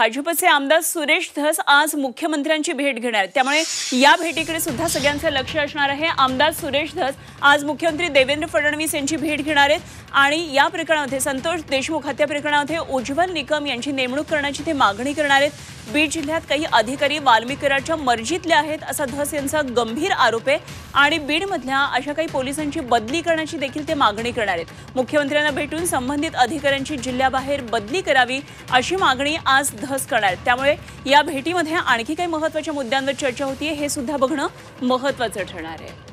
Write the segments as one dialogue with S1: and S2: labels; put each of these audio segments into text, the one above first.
S1: भाजपचे आमदार सुरेश धस आज मुख्यमंत्र्यांची भेट घेणार आहेत। त्यामुळे या भेटीकडे सुद्धा सगळ्यांचे लक्ष असणार आहे। आमदार सुरेश धस आज मुख्यमंत्री देवेंद्र फडणवीस यांची भेट घेणार आहेत आणि या प्रकरणामध्ये संतोष देशमुख हत्या प्रकरणामध्ये उज्ज्वल निकम यांची नेमणूक करण्याची ते मागणी करणार आहेत। बीड जिल्ह्यात काही अधिकारी वाल्मिकराच्या मर्जीतले आहेत असा धस यांचा गंभीर आरोप आहे आणि बीडमधल्या अशा काही पोलिसांची बदली करण्याची देखील ते मागणी करणार आहेत। मुख्यमंत्र्यांना भेटून संबंधित अधिकाऱ्यांची जिल्ह्याबाहेर बदली करावी अशी मागणी आज धस करणार आहेत। त्यामुळे या भेटीमध्ये आणखी काही महत्त्वाच्या मुद्द्यांवर चर्चा होतीये हे सुद्धा बघणं महत्त्वाचं ठरणार आहे।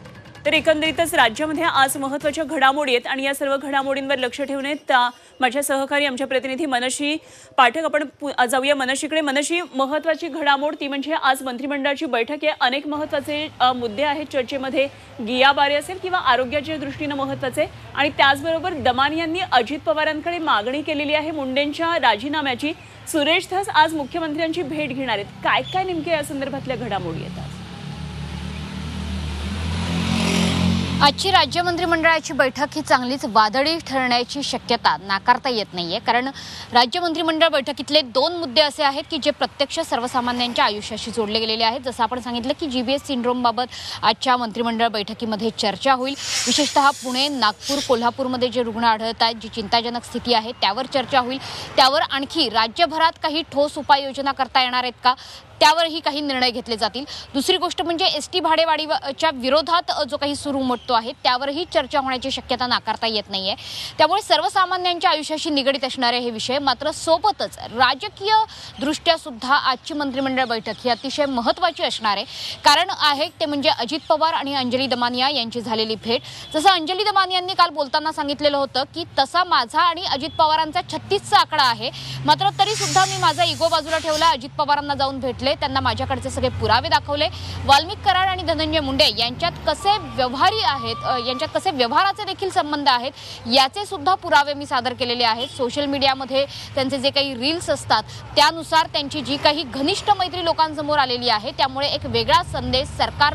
S1: तर एकंदरीतच राज्यामध्ये आज महत्त्वाच्या घडामोडी आहेत आणि या सर्व घडामोडींवर लक्ष ठेवून आहेत माझ्या सहकारी आमच्या प्रतिनिधी मनश्री पाठक। आपण जाऊया मनश्रीकडे। मनश्री, महत्त्वाची घडामोड ती म्हणजे आज मंत्रिमंडळाची बैठक आहे। अनेक महत्त्वाचे मुद्दे आहेत चर्चेमध्ये, गियाबारे असेल किंवा आरोग्याच्या दृष्टीने महत्त्वाचे, आणि त्याचबरोबर दमानी यांनी अजित पवारांकडे मागणी केलेली आहे मुंडेंच्या राजीनाम्याची। सुरेश धस आज मुख्यमंत्र्यांची भेट घेणार आहेत। काय काय नेमके या संदर्भातल्या घडामोडी आहेत?
S2: आजची राज्य मंत्रिमंडळाची बैठक ही चांगलीच वादळी ठरण्याची शक्यता नाकारता येत नाहीये, कारण राज्य मंत्रिमंडळ बैठकीतले दोन मुद्दे असे आहेत की जे प्रत्यक्ष सर्वसामान्यांच्या आयुष्याशी जोडले गेलेले आहेत। जसं आपण सांगितलं की जीबीएस सिंड्रोम बाबत आजच्या मंत्रिमंडळ बैठकीमध्ये चर्चा होईल। विशेषतः पुणे, नागपूर, कोल्हापूरमध्ये जे रुग्ण आढळत आहेत, जी चिंताजनक स्थिती आहे त्यावर चर्चा होईल। त्यावर आणखी राज्यभरात काही ठोस उपाययोजना करता येणार आहेत का, त्यावरही काही निर्णय घेतले जातील। दुसरी गोष्ट म्हणजे एसटी भाडेवाढीच्या विरोधात जो काही सूर उमटतो आहे त्यावरही चर्चा होण्याची शक्यता नाकारता येत नाहीये। त्यामुळे सर्वसामान्यांच्या आयुष्याशी निगडीत असणारे हे विषय, मात्र सोबतच राजकीय दृष्ट्या सुद्धा आजची मंत्रिमंडळ बैठक ही अतिशय महत्त्वाची असणार आहे। कारण आहे ते म्हणजे अजित पवार आणि अंजली दमानिया यांची झालेली भेट। जसं अंजली दमानिया यांनी काल बोलताना सांगितलेलं होतं की तसा माझा आणि अजित पवारांचा 36चा आकडा आहे, मात्र तरी सुद्धा मी माझा इगो बाजूला ठेवला, अजित पवारांना जाऊन भेटले, त्यांना माझ्याकडचे सगळे पुरावे दाखवले। वाल्मिक कराड आणि धनंजय मुंडे यांच्यात कसे व्यवहारी आहेत, यांच्यात कसे व्यवहाराचे देखील संबंध आहेत याचे सुद्धा पुरावे मी सादर केलेले आहेत। सोशल मीडियामध्ये त्यांचे जे काही रील्स असतात त्यानुसार त्यांची जी काही घनिष्ठ मैत्री लोकांसमोर आलेली आहे, त्यामुळे एक वेगळा संदेश सरकार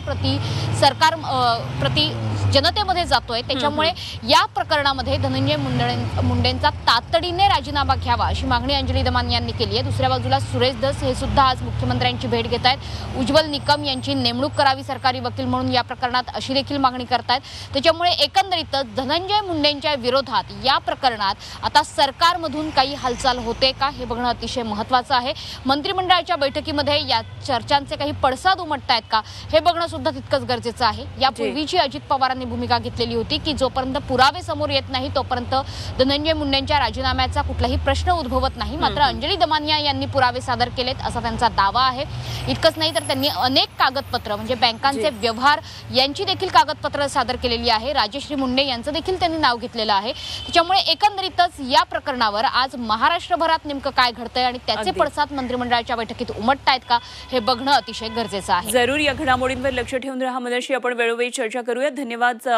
S2: प्रति जनतेमध्ये जातोय। त्याच्यामुळे या प्रकरणामध्ये धनंजय मुंडेंचा तातडीने राजीनामा घ्यावा अशी मागणी अंजली दमानिया यांनी केली आहे। दुसऱ्या बाजूला सुरेश धस हे सुद्धा आज मुख्यमंत्र्यांची भेट घेत आहेत। उज्ज्वल निकम यांची नेमणूक करावी सरकारी वकील म्हणून या प्रकरणात अशी देखील मागणी करतायत। त्याच्यामुळे एकंदरीतच धनंजय मुंडेंच्या विरोधात या प्रकरणात आता सरकारमधून काही हालचाल होते का हे बघणं अतिशय महत्त्वाचं आहे। मंत्रिमंडळाच्या बैठकीमध्ये या चर्चांचे काही पडसाद उमटतायत का हे बघणं सुद्धा तितकंच गरजेचं आहे। यापूर्वीची अजित पवारांनी भूमिका घेतलेली होती की जोपर्यंत पुरावे समोर येत नाही तोपर्यंत धनंजय मुंडेंच्या राजीनाम्याचा कुठलाही प्रश्न उद्भवत नाही। मात्र अंजली दमानिया यांनी पुरावे सादर केलेत असा त्यांचा दावा आहे। इतकंच नाही तर त्यांनी अनेक कागदपत्र म्हणजे बँकांचे व्यवहार यांची देखील कागदपत्र सादर केलेली आहे। राजश्री मुंडे यांचं देखील त्यांनी नाव घेतलेलं आहे। त्याच्यामुळे एकंदरीतच या प्रकरणावर आज महाराष्ट्रभरात नेमकं काय घडतंय आणि त्याचे पडसाद मंत्रिमंडळाच्या बैठकीत उमटतायत का हे बघणं अतिशय गरजेचं आहे।
S1: जरूर या घडामोडींवर लक्ष ठेवून राहा मनश्री। आपण वेळोवेळी चर्चा करूया। धन्यवाद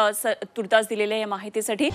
S1: तुर्तास दिलेल्या या माहितीसाठी।